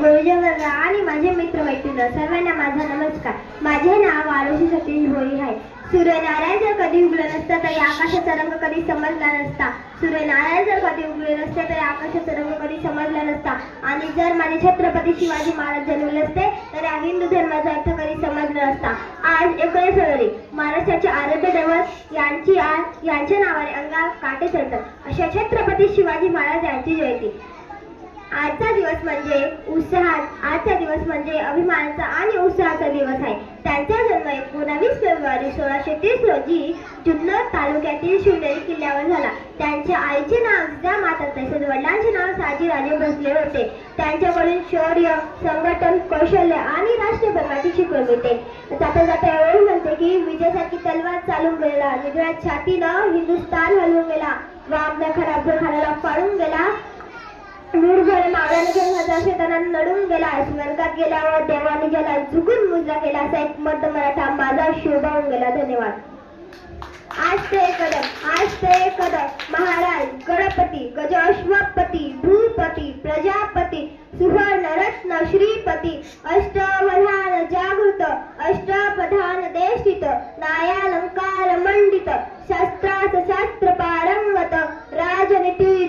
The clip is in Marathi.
गुरुजन वर्ग आणि माझे मित्र मैत्रिणी सर्वांना माझा नमस्कार. माझे नाव आरुषी सतीश भोई आहे. सूर्यनारायण जर कधी उगले नसता तरी आकाशाचा रंग कधी समजला नसता. सूर्यनारायण जर कधी उगले नसते तरी आकाशाचा रंग कधी समजला नसता. आणि जर माझे छत्रपती शिवाजी महाराज जन्मले असते तर हिंदू धर्माचा अर्थ कधी समजला नसता. आज 19 फेब्रुवारी महाराष्ट्राचे आराध्य दैवत यांच्या नावाने अंगावर काटे चढतात अशा छत्रपती शिवाजी महाराज यांची जयंती. आजचा दिवस म्हणजे अभिमानाचा आणि उत्साहाचा दिवस आहे. त्यांचा जन्म 19 फेब्रुवारी 1630 रोजी जुन्नर तालुक्यातील शिवनेरी किल्ल्यावर झाला. त्यांच्या आईचे नाव जिजामाता तसेच वडिलांचे नाव शहाजीराजे भोसले होते. त्यांच्याकडून शौर्य, संघटन, कौशल्य आणि राष्ट्रप्रेमाची शिकवण मिळते. जाता जाता एवढे म्हणते की विजयासारखी तलवार चालून गेला, निघळ्यात छातीनं हिंदुस्थान हलवून गेला, खानाला पाडून गेला, मूळभर मावळ्याने घेऊन हजार शेतांना नडून गेला, स्वर्गात गेल्यावर देवाने ज्याला झुकून मुजरा केला असा एक मर्द मराठा माझा शोभावून गेला. धन्यवाद. आज ते कदम महाराज गणपती, गजाश्वपती, भूपती, प्रजापती, सुवर्णरत्न श्रीपती, अष्टवधान जागृत, अष्टप्रधान देशित, न्यायालंकार मंडित, शास्त्रार्थ शास्त्र पारंगत, राजनीती